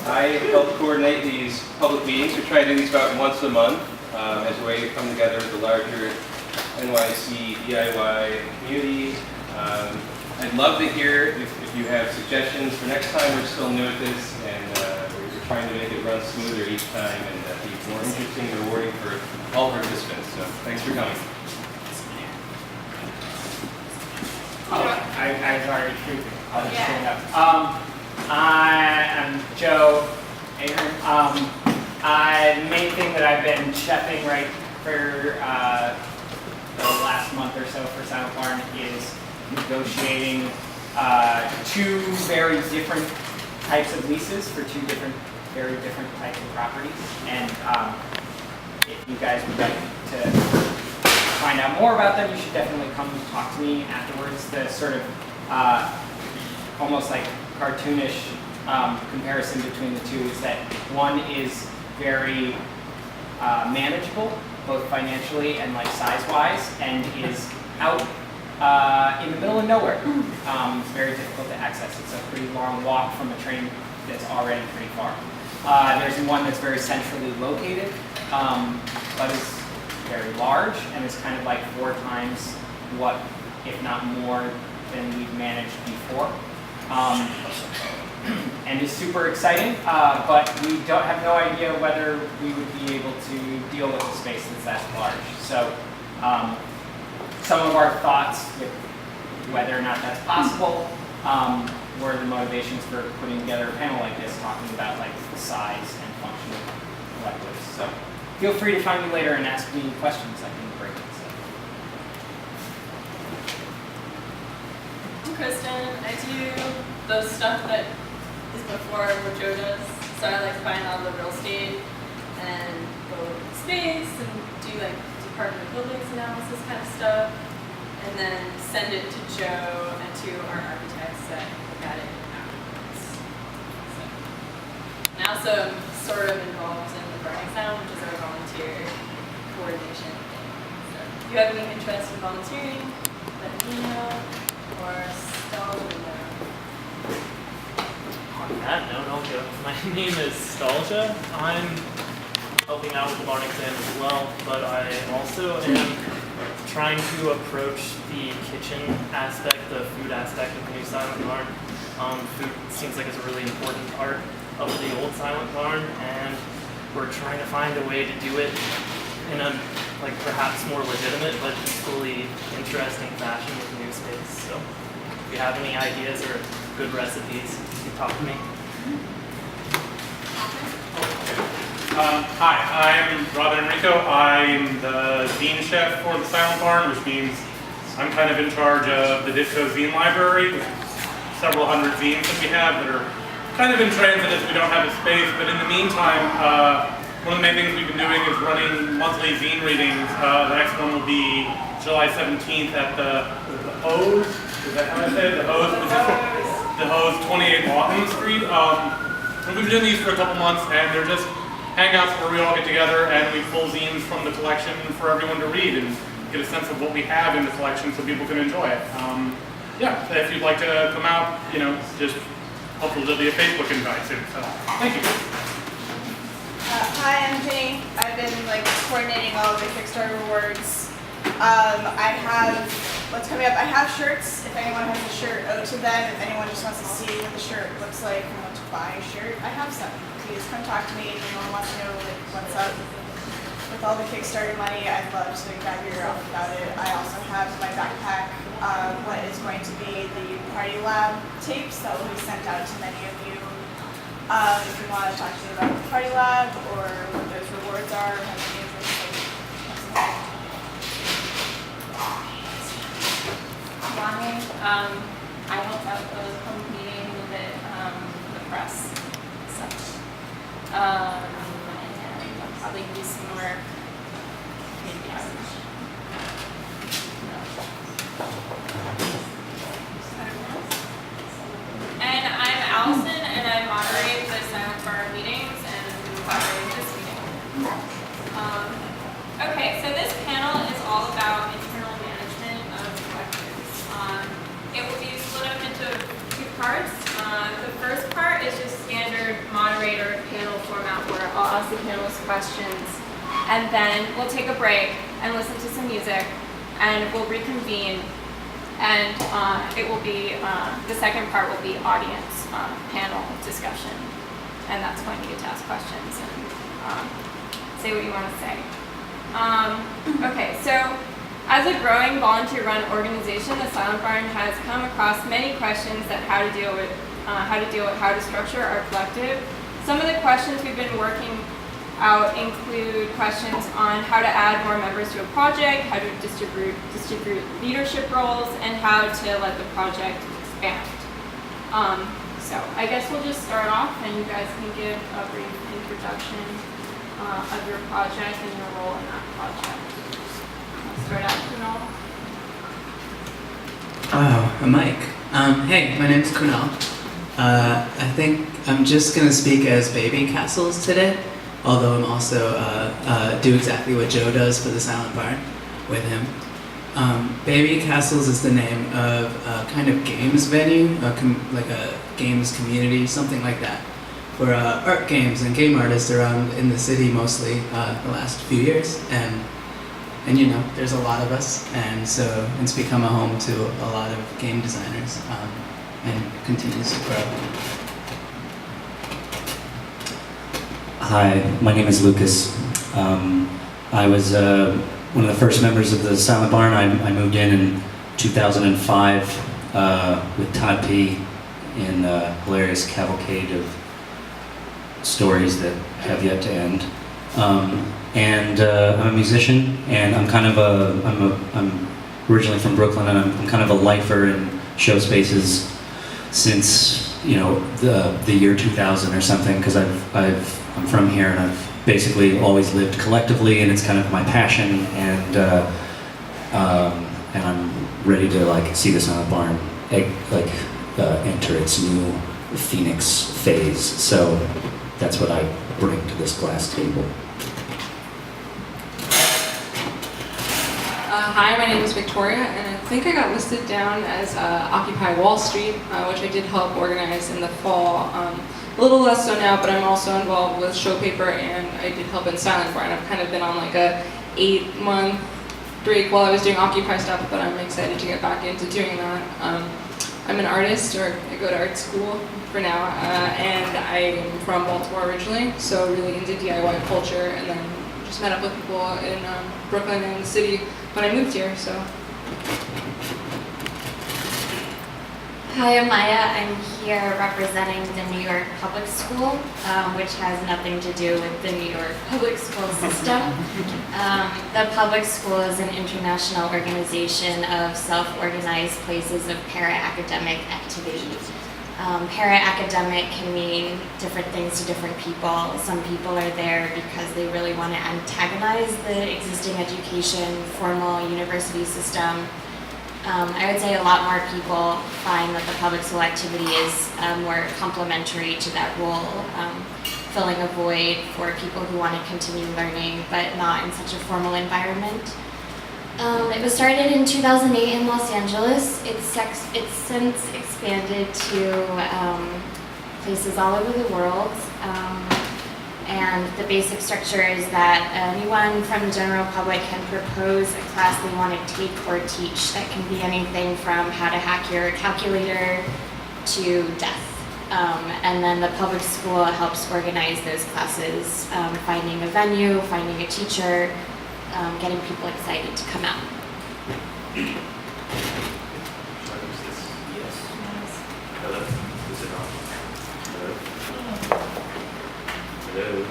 I help coordinate these public meetings. We try to do these about once a month as a way to come together as a larger NYC DIY community. I'd love to hear if you have suggestions for next time. We're still new at this, and we're trying to make it run smoother each time and be more interesting and rewarding for all participants. So thanks for coming. I was already speaking. I'll just stand up. I am Joe Ahern. The main thing that I've been chefing right for the last month or so for Silent Barn is negotiating two very different types of leases for two very different types of properties. And if you guys would like to find out more about them, you should definitely come talk to me afterwards. The sort of almost like cartoonish comparison between the two is that one is very manageable, both financially and like size-wise, and is out in the middle of nowhere. It's very difficult to access. It's a pretty long walk from a train that's already pretty far. There's one that's very centrally located, but is very large and is kind of like 4 times what, if not more, than we've managed before. And is super exciting, but we don't have no idea whether we would be able to deal with a space that's that large. So some of our thoughts with whether or not that's possible were the motivations for putting together a panel like this, talking about like the size and function of collectives. So feel free to find me later and ask me questions. I can break it. I'm Kristen. I do the stuff that is before what Joe does. So I like find all the real estate and go to space and do like Department of Buildings analysis kind of stuff, and then send it to Joe and to our architects that look at it afterwards. So, and I also am sort of involved in the Burning Sound, which is our volunteer coordination thing. So if you have any interest in volunteering, let me know, or Stalja. On that note, my name is Stalja. I'm helping out with the barn exam as well, but I also am trying to approach the kitchen aspect, the food aspect of the new Silent Barn. Food seems like it's a really important part of the old Silent Barn, and we're trying to find a way to do it in a like perhaps more legitimate but equally interesting fashion with the new space. So if you have any ideas or good recipes, you can talk to me. Hi, I'm Rob Enrico. I'm the zine chef for the Silent Barn, which means I'm kind of in charge of the Ditko zine library, with several hundred zines that we have that are kind of in transit as we don't have a space. But in the meantime, one of the main things we've been doing is running monthly zine readings. The next one will be July 17th at the Hose. Is that how I say it? The Hose, the Hose 28 Walton Street. And we've been doing these for a couple months, and they're just hangouts where we all get together and we pull zines from the collection for everyone to read and get a sense of what we have in the collection so people can enjoy it. Yeah, if you'd like to come out, just hopefully there'll be a Facebook invite soon. So thank you. Hi, I'm Jenny. I've been coordinating all of the Kickstarter rewards. I have what's coming up. I have shirts. If anyone has a shirt, owed to them. If anyone just wants to see what the shirt looks like and want to buy a shirt, I have some. Please come talk to me if anyone wants to know what's up with all the Kickstarter money. I'd love to grab your ear off about it. I also have in my backpack what is going to be the Party Lab tapes that will be sent out to many of you. If you want to talk to me about the Party Lab or what those rewards are, have any interest, Bonnie, I helped out with the home meeting with it, the press and such. And I'll probably do some more videos. And I'm Allison, and I moderate the Silent Barn meetings and moderate this meeting. Okay, so this panel is all about internal management of collectives. It will be split up into 2 parts. The first part is just standard moderator ask the panelists questions, and then we'll take a break and listen to some music, and we'll reconvene, and it will be, the second part will be audience panel discussion, and that's when you get to ask questions and say what you want to say. Okay, so as a growing volunteer-run organization, the Silent Barn has come across many questions that how to structure our collective. Some of the questions we've been working out include questions on how to add more members to a project, how to distribute leadership roles, and how to let the project expand. So I guess we'll just start off, and you guys can give a brief introduction of your project and your role in that project. I'll start out, Kunal. Oh, a mic. Hey, my name's Kunal. I think I'm just gonna speak as Baby Castles today, although I'm also do exactly what Joe does for the Silent Barn with him. Baby Castles is the name of a kind of games venue, like a games community, something like that, for art games and game artists around in the city mostly the last few years. And you know, there's a lot of us, and so it's become a home to a lot of game designers, and continues to grow. Hi, my name is Lucas. I was one of the first members of the Silent Barn. I moved in 2005 with Todd P. in a hilarious cavalcade of stories that have yet to end. I'm a musician, and I'm originally from Brooklyn, and I'm kind of a lifer in show spaces since, you know, the year 2000 or something, because I'm from here, and I've basically always lived collectively, and it's kind of my passion, and I'm ready to like see the Silent Barn enter its new Phoenix phase. So that's what I bring to this glass table. Hi, my name is Victoria, and I think I got listed down as Occupy Wall Street, which I did help organize in the fall. A little less so now, but I'm also involved with Show Paper, and I did help in Silent Barn. I've kind of been on like a 8-month break while I was doing Occupy stuff, but I'm excited to get back into doing that. I'm an artist, or I go to art school for now, and I'm from Baltimore originally, so really into DIY culture, and then just met up with people in Brooklyn and the city when I moved here, so. Hi, I'm Maya. I'm here representing the New York Public School, which has nothing to do with the New York public school system. The public school is an international organization of self-organized places of para-academic activity. Para-academic can mean different things to different people. Some people are there because they really want to antagonize the existing education, formal university system. I would say a lot more people find that the public school activity is more complementary to that role, filling a void for people who want to continue learning, but not in such a formal environment. It was started in 2008 in Los Angeles. It's since expanded to places all over the world. And the basic structure is that anyone from the general public can propose a class they want to take or teach. That can be anything from how to hack your calculator to death. And then the public school helps organize those classes, finding a venue, finding a teacher, getting people excited to come out. Hello. Hello.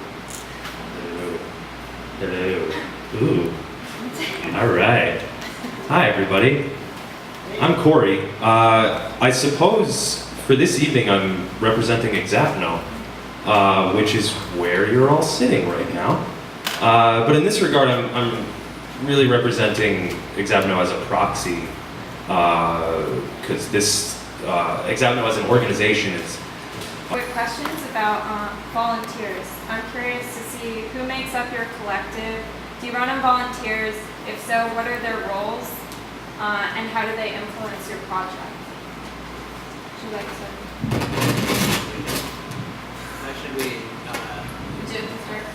Hello. Ooh. All right. Hi, everybody. I'm Corey. I suppose for this evening I'm representing Exapno, which is where you're all sitting right now. But in this regard, I'm really representing Exapno as a proxy, because this Exapno as an organization is. Quick questions about volunteers. I'm curious to see who makes up your collective. Do you run on volunteers? If so, what are their roles? And how do they influence your project? Would you like to? Actually, Would you like to start?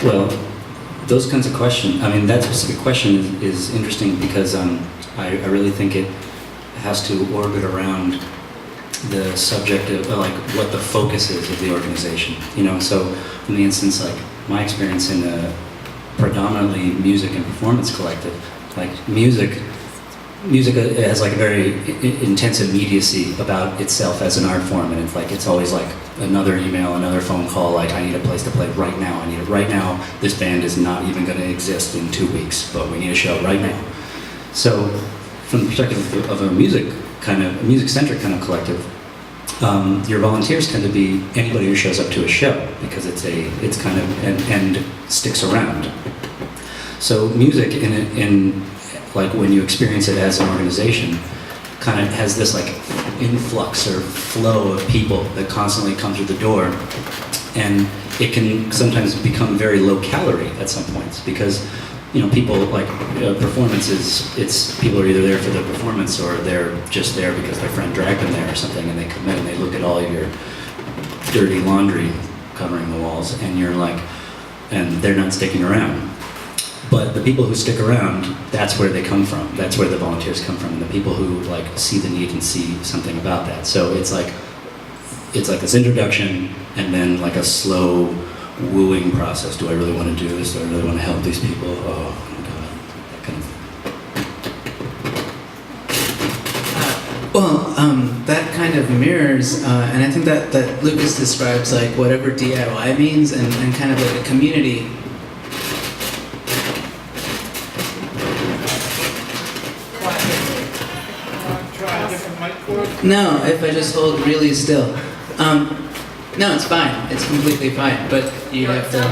Well, those kinds of questions, I mean, that specific question is interesting because I really think it has to orbit around the subject of like what the focus is of the organization. You know, so in the instance like my experience in a predominantly music and performance collective, like music has like a very intense immediacy about itself as an art form, and it's always like another email, another phone call, like I need a place to play right now, I need it right now, this band is not even going to exist in 2 weeks, but we need a show right now. So from the perspective of a music-centric kind of collective, your volunteers tend to be anybody who shows up to a show because it's kind of and sticks around. So music in like when you experience it as an organization, kind of has this like influx or flow of people that constantly come through the door, and it can sometimes become very low calorie at some points because, you know, people like performances. It's people are either there for the performance or they're just there because their friend dragged them there or something, and they come in and they look at all of your dirty laundry covering the walls, and you're like, and they're not sticking around. But the people who stick around, that's where they come from. That's where the volunteers come from, and the people who like see the need and see something about that. So it's like this introduction, and then like a slow wooing process. Do I really want to do this? Do I really want to help these people? Oh my God, that kind of thing. That kind of mirrors, and I think that Lucas describes like whatever DIY means, and kind of like a community. No, if I just hold really still. No, it's fine. It's completely fine. But you have to.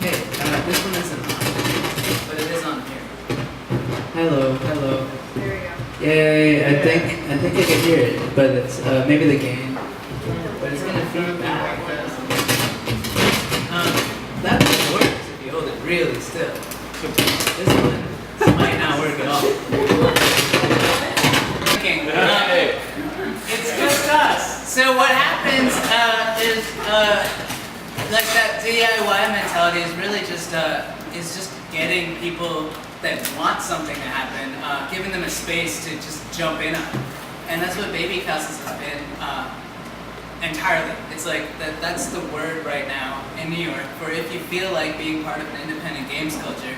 Hey, this one isn't on, but it is on here. Hello. There we go. Yay! I think I can hear it, but it's maybe the gain. But it's gonna feed back. That one works if you hold it really still. This one might not work at all. It's just us. So what happens is like that DIY mentality is really just getting people that want something to happen, giving them a space to just jump in on. And that's what Baby Castles has been entirely. It's like that's the word right now in New York for if you feel like being part of an independent games culture,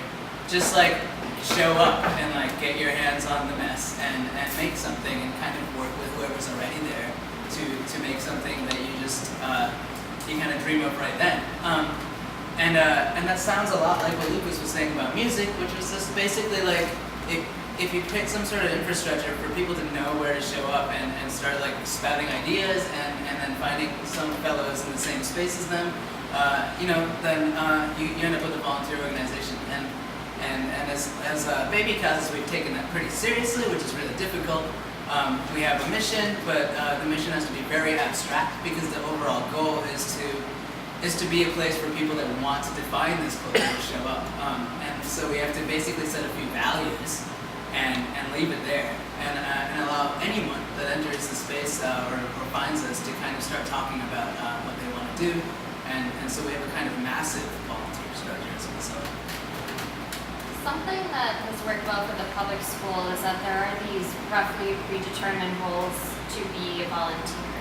just like show up and like get your hands on the mess and make something and kind of work with whoever's already there to make something that you just you kind of dream of right then. And that sounds a lot like what Lucas was saying about music, which was just basically like if you create some sort of infrastructure for people to know where to show up and start like spouting ideas and then finding some fellows in the same space as them, then you end up with a volunteer organization. And as Baby Castles, we've taken that pretty seriously, which is really difficult. We have a mission, but the mission has to be very abstract because the overall goal is to be a place for people that want to define this culture to show up. And so we have to basically set a few values and leave it there and allow anyone that enters the space or finds us to kind of start talking about what they want to do. And so we have a kind of massive volunteer structure as a result. Something that has worked well for the public school is that there are these roughly predetermined roles to be a volunteer.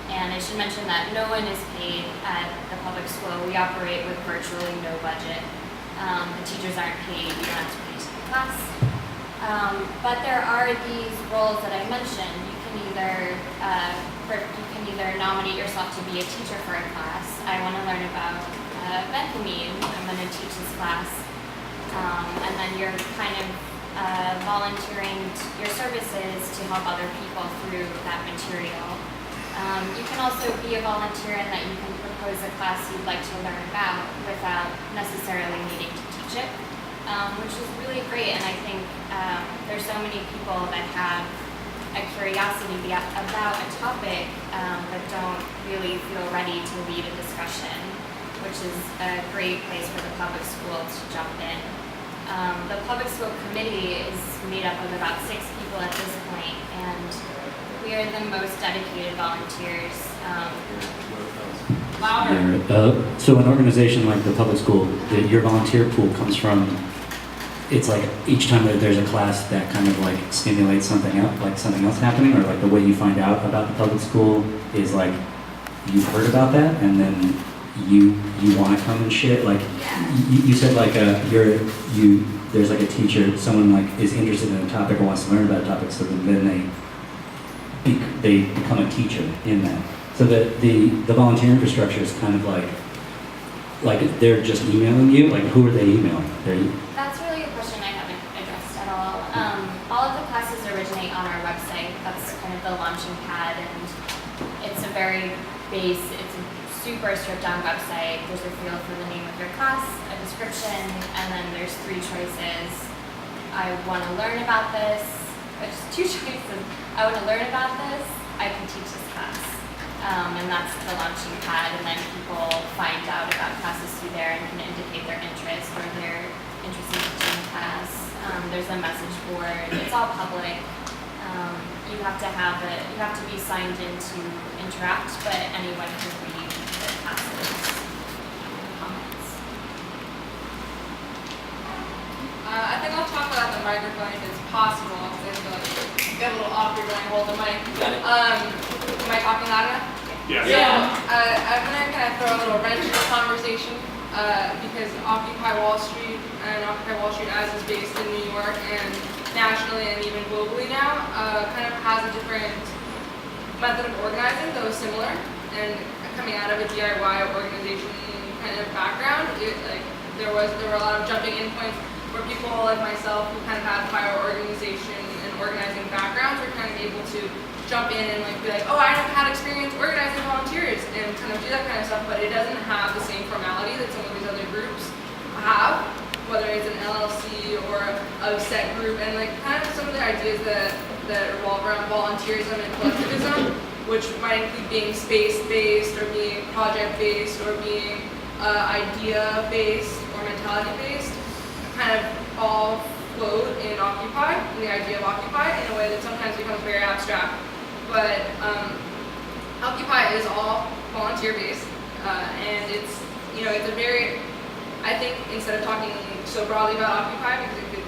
And I should mention that no one is paid at the public school. We operate with virtually no budget. The teachers aren't paid, you don't have to pay to the class. But there are these roles that I mentioned. You can either nominate yourself to be a teacher for a class. I want to learn about Bethany, I'm going to teach this class. And then you're kind of volunteering your services to help other people through that material. You can also be a volunteer in that you can propose a class you'd like to learn about without necessarily needing to teach it, which is really great. And I think there's so many people that have a curiosity about a topic but don't really feel ready to lead a discussion, which is a great place for the public school to jump in. The public school committee is made up of about 6 people at this point, and We are the most dedicated volunteers. Louder. So an organization like the public school, your volunteer pool comes from, it's like each time that there's a class that kind of like stimulates something else, like something else happening, or like the way you find out about the public school is like you've heard about that and then you want to come and share. Like you said, like there's like a teacher, someone like is interested in a topic or wants to learn about a topic, so then they become a teacher in that. So the volunteer infrastructure is kind of like they're just emailing you. Like who are they emailing? That's really a question I haven't addressed at all. All of the classes originate on our website. That's kind of the launching pad, and it's a very it's a super stripped down website. There's a field for the name of your class, a description, and then there's 3 choices. I want to learn about this. There's 2 choices. I want to learn about this. I can teach this class. And that's the launching pad, and then people find out about classes through there and can indicate their interest or their interest in teaching the class. There's a message board. It's all public. You have to be signed in to interact, but anyone can read the classes comments. I think I'll talk about the microphone if it's possible. I feel like it's get a little awkward when I hold the mic. Am I talking loud enough? Yes. I'm gonna kind of throw a little wrench in the conversation because Occupy Wall Street and Occupy Wall Street as is based in New York and nationally and even globally now kind of has a different method of organizing, though similar. And coming out of a DIY organization kind of background, there were a lot of jumping in points where people like myself who kind of had prior organization and organizing backgrounds were kind of able to jump in and like be like, oh, I have had experience organizing volunteers and kind of do that kind of stuff, but it doesn't have the same formality that some of these other groups have, whether it's an LLC or a set group, and like kind of some of the ideas that revolve around volunteerism and collectivism, which might include being space-based or being project-based or being idea-based or mentality-based, kind of all float in Occupy, in the idea of Occupy, in a way that sometimes becomes very abstract. But Occupy is all volunteer-based, and it's a very, I think instead of talking so broadly about Occupy, because it could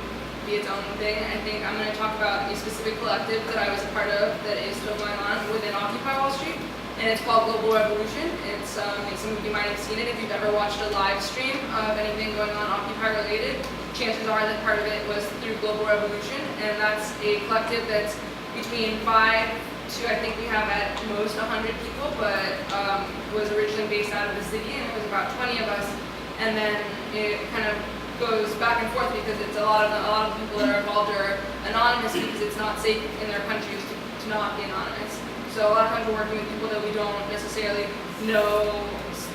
be its own thing, I think I'm going to talk about a specific collective that I was a part of that is still going on within Occupy Wall Street, and it's called Global Revolution. It's some of you might have seen it if you've ever watched a live stream of anything going on Occupy related. Chances are that part of it was through Global Revolution, and that's a collective that's between 5 to, I think we have at most 100 people, but was originally based out of the city, and it was about 20 of us, and then it kind of goes back and forth because it's a lot of the people that are involved are anonymous because it's not safe in their countries to not be anonymous. So a lot of times we're working with people that we don't necessarily know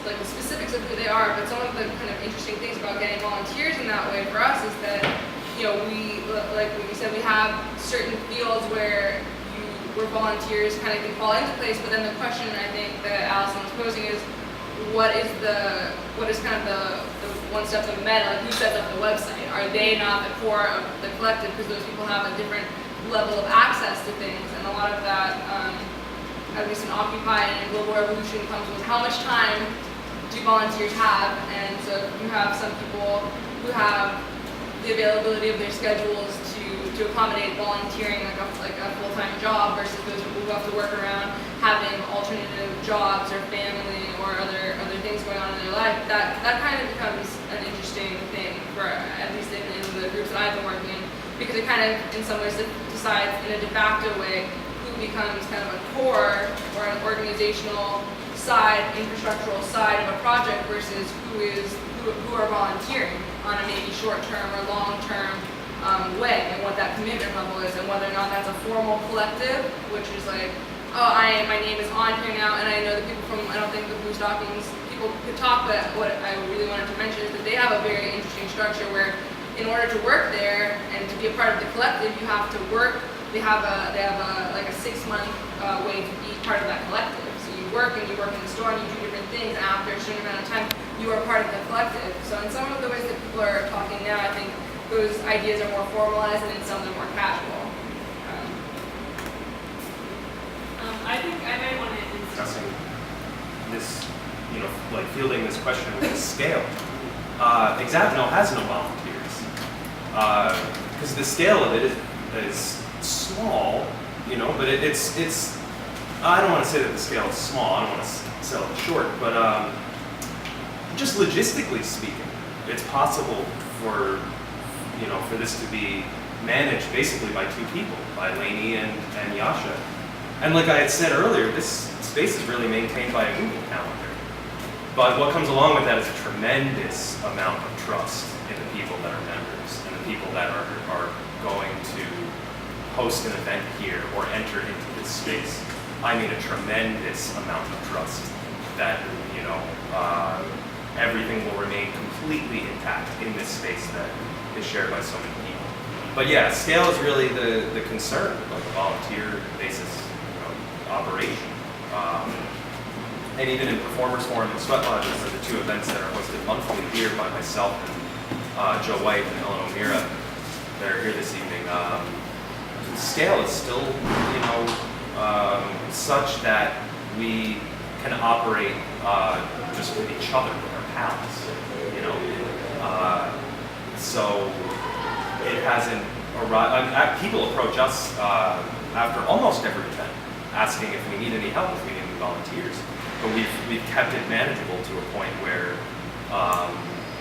like the specifics of who they are, but some of the kind of interesting things about getting volunteers in that way for us is that, we, like we said, we have certain fields where where volunteers kind of can fall into place, but then the question I think that Allison was posing is, what is kind of the one step of the meta, like who sets up the website? Are they not the core of the collective because those people have a different level of access to things, and a lot of that, at least in Occupy and in Global Revolution, comes with how much time do volunteers have, and so you have some people who have the availability of their schedules to accommodate volunteering like a full-time job versus those people who have to work around having alternative jobs or family or other things going on in their life. That kind of becomes an interesting thing for at least in the groups that I've been working in, because it kind of in some ways decides in a de facto way who becomes kind of a core or an organizational side, infrastructural side of a project versus who are volunteering on a maybe short-term or long-term way, and what that commitment level is, and whether or not that's a formal collective, which is like, oh, my name is on here now, and I know the people from, I don't think the Blue Stockings people could talk, but what I really wanted to mention is that they have a very interesting structure where in order to work there and to be a part of the collective, you have to work, they have like a 6-month way to be part of that collective. So you work in the store and you do different things, and after a certain amount of time, you are part of the collective. So in some of the ways that people are talking now, I think those ideas are more formalized, and in some they're more casual. I think I might want to discussing this, you know, like fielding this question with scale. Exapno has no volunteers because the scale of it is small, you know, but it's. I don't want to say that the scale is small. I don't want to sell it short, but just logistically speaking, it's possible for, you know, for this to be managed basically by two people, by Lainey and Yasha. And like I had said earlier, this space is really maintained by a Google Calendar. But what comes along with that is a tremendous amount of trust in the people that are members and the people that are going to host an event here or enter into this space. I mean a tremendous amount of trust that, you know, everything will remain completely intact in this space that is shared by so many people. But yeah, scale is really the concern, like a volunteer basis, you know, operation. And even in Performers Forum and Sweat Lodges are the two events that are hosted monthly here by myself and Joe White and Ellen O'Meara. They're here this evening. The scale is still, you know, such that we can operate just with each other, with our pals, you know. So it hasn't arrived. People approach us after almost every event, asking if we need any help, if we need any volunteers. But we've kept it manageable to a point where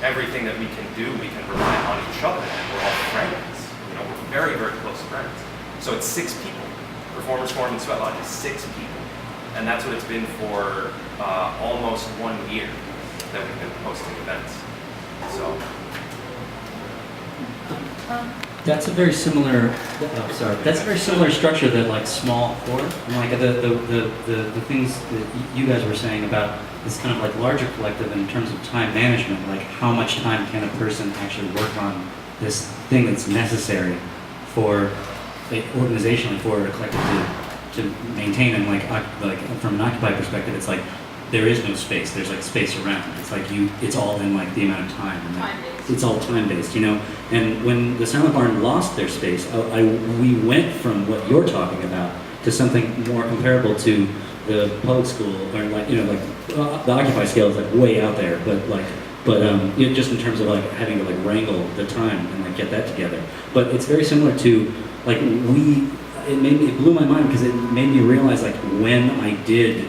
everything that we can do, we can rely on each other, and we're all friends. You know, we're very, very close friends. So it's 6 people. Performers Forum and Sweat Lodge is 6 people. And that's what it's been for almost 1 year that we've been hosting events. So. That's a very similar. That's a very similar structure that like small core. And like the things that you guys were saying about this kind of like larger collective in terms of time management. Like how much time can a person actually work on this thing that's necessary for like organizationally for a collective to maintain, and like from an occupied perspective, it's like there is no space. There's like space around. It's like it's all in like the amount of time. And time-based. It's all time-based, you know. And when the Silent Barn lost their space, we went from what you're talking about to something more comparable to the public school, or like, you know, like the occupied scale is like way out there, but you know, just in terms of like having to like wrangle the time and like get that together. But it's very similar to like it blew my mind because it made me realize like when I did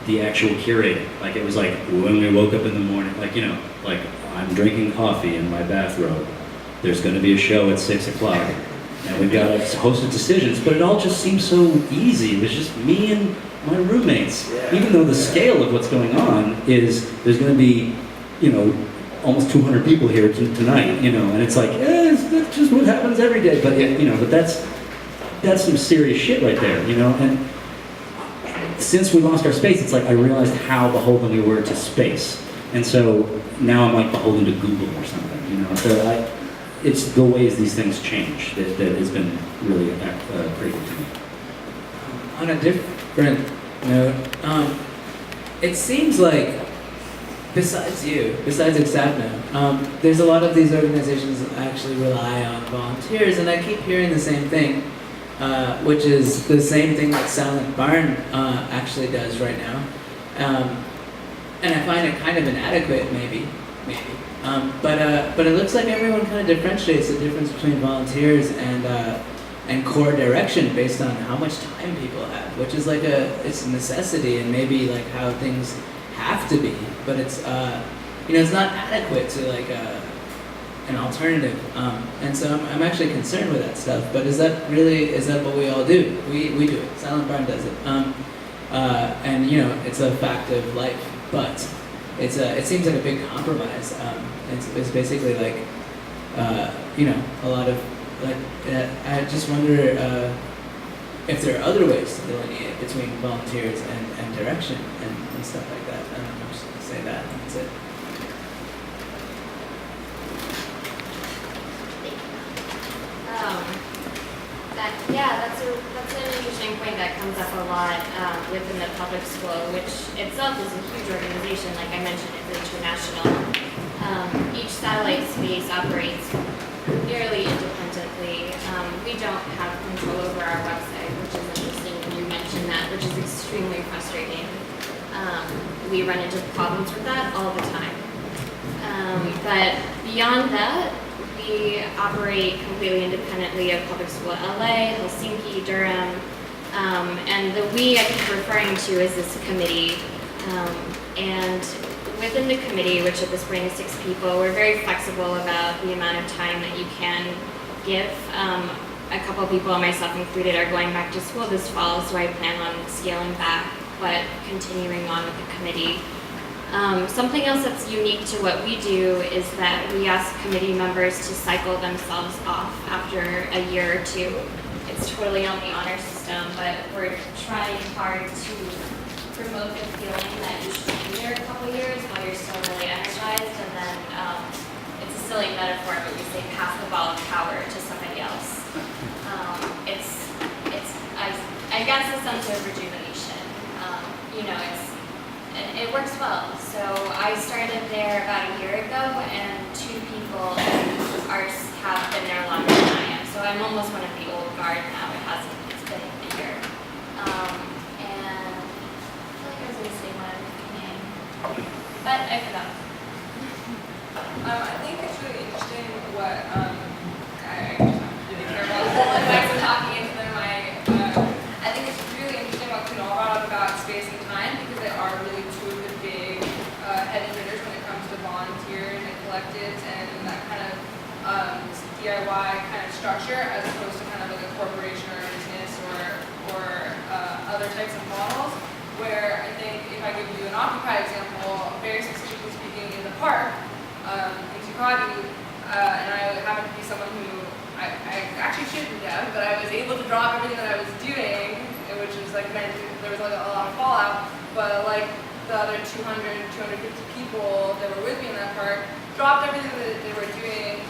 the actual curating, like it was like when we woke up in the morning, like, you know, like I'm drinking coffee in my bathrobe. There's going to be a show at 6 o'clock, and we've got a host of decisions. But it all just seemed so easy. It was just me and my roommates. Even though the scale of what's going on is there's going to be, you know, almost 200 people here tonight, you know, and it's like, that's just what happens every day. But you know, but that's some serious shit right there, you know. And since we lost our space, it's like I realized how beholden we were to space, and so now I'm like beholden to Google or something, you know. So it's the ways these things change that has been really crazy to me. On a different note, it seems like besides Exapno, there's a lot of these organizations that actually rely on volunteers, and I keep hearing the same thing, which is the same thing that Silent Barn actually does right now. And I find it kind of inadequate, maybe. But it looks like everyone kind of differentiates the difference between volunteers and core direction based on how much time people have, which is like it's a necessity, and maybe like how things have to be, but it's you know, it's not adequate to like an alternative, and so I'm actually concerned with that stuff. But is that what we all do? We do it. Silent Barn does it, and you know, it's a fact of life. But it seems like a big compromise. It's basically like you know, a lot of like I just wonder if there are other ways to delineate between volunteers and direction and stuff like that. I don't know, I'm just gonna say that, and that's it. That's an interesting point that comes up a lot within the public school, which itself is a huge organization. Like I mentioned, it's international. Each satellite space operates fairly independently. We don't have control over our website, which is interesting. You mentioned question that, which is extremely frustrating. We run into problems with that all the time. But beyond that, we operate completely independently of Public School LA, Helsinki, Durham, and the we I keep referring to is this committee. And within the committee, which at this point is 6 people, we're very flexible about the amount of time that you can give. A couple of people, myself included, are going back to school this fall, so I plan on scaling back, but continuing on with the committee. Something else that's unique to what we do is that we ask committee members to cycle themselves off after a year or 2. It's totally on the honor system, but we're trying hard to promote the feeling that you should be there a couple years while you're still really energized, and then it's a silly metaphor, but we say pass the ball of power to somebody else. I guess a sense of rejuvenation. It works well. So I started there about a year ago, and 2 people have been there longer than I am. So I'm almost one of the old guard now. It's been a year. And I feel like I was going to say one other thing, but I forgot. I think it's really interesting what I really care about the whole advice of talking into the mic. I think it's really interesting what Kunal brought up about space and time, because they are really 2 of the big heavy hitters when it comes to volunteers and collectives and that kind of DIY kind of structure, as opposed to kind of like a corporation or a business or other types of models. Where I think if I give you an Occupy example, very specifically speaking, in the park, in Chicago, and I happen to be someone who I actually shouldn't have, but I was able to drop everything that I was doing, which is like meant there was like a lot of fallout, but like the other 200, 250 people that were with me in that park dropped everything that they were doing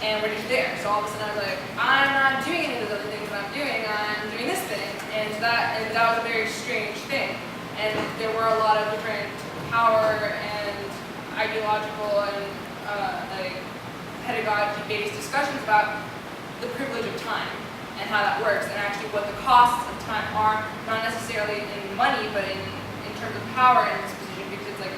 and were just there. So all of a sudden I was like, I'm not doing any of those other things that I'm doing this thing. And that was a very strange thing. And there were a lot of different power and ideological and like pedagogy-based discussions about the privilege of time and how that works, and actually what the costs of time are, not necessarily in money, but in terms of power in this position, because it's like,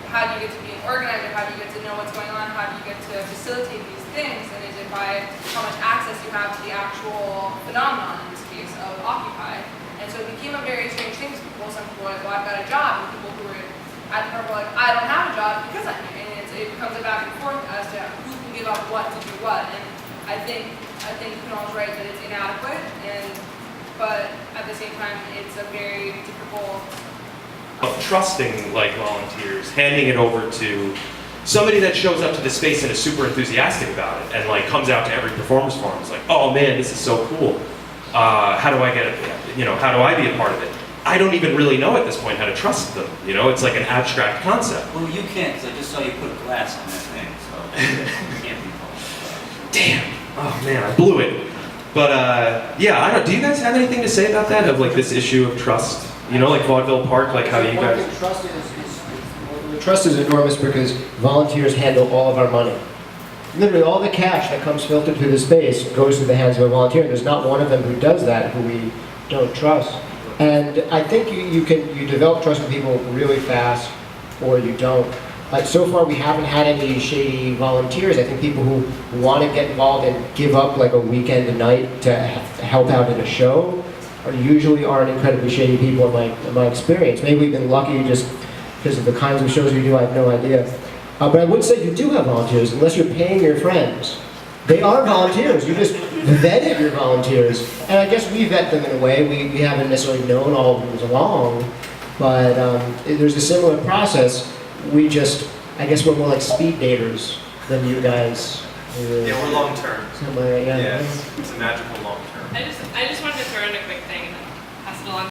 how do you get to be an organizer, how do you get to know what's going on, how do you get to facilitate these things, and is it by how much access you have to the actual phenomenon, in this case, of Occupy. And so it became a very strange thing, because some people were like, well, I've got a job, and people who were at the park were like, I don't have a job because I'm here, and it becomes a back and forth as to who can give up what to do what. And I think Kunal's right that it's inadequate, but at the same time, it's a very difficult. Of trusting like volunteers, handing it over to somebody that shows up to the space and is super enthusiastic about it, and like comes out to every performance forum. It's like, oh man, this is so cool. How do I get it? How do I be a part of it? I don't even really know at this point how to trust them. It's like an abstract concept. Well, you can't, because I just saw you put a glass on that thing, so you can't be false. Damn. Oh man, I blew it. But yeah, I don't. Do you guys have anything to say about that? Of like this issue of trust? Like Vaudeville Park, like how you guys. Trust is enormous because volunteers handle all of our money. Literally, all the cash that comes filtered through the space goes through the hands of a volunteer. There's not one of them who does that who we don't trust. And I think you develop trust with people really fast, or you don't. Like so far, we haven't had any shady volunteers. I think people who want to get involved and give up like a weekend a night to help out in a show usually aren't incredibly shady people in my experience. Maybe we've been lucky just because of the kinds of shows we do. I have no idea. But I would say you do have volunteers, unless you're paying your friends. They are volunteers. You just vetted your volunteers. And I guess we vet them in a way. We haven't necessarily known all of them along, but there's a similar process. We just, I guess we're more like speed daters than you guys. Yeah, we're long term. Yeah. It's a magical long term. I just wanted to throw in a quick thing and then pass it along.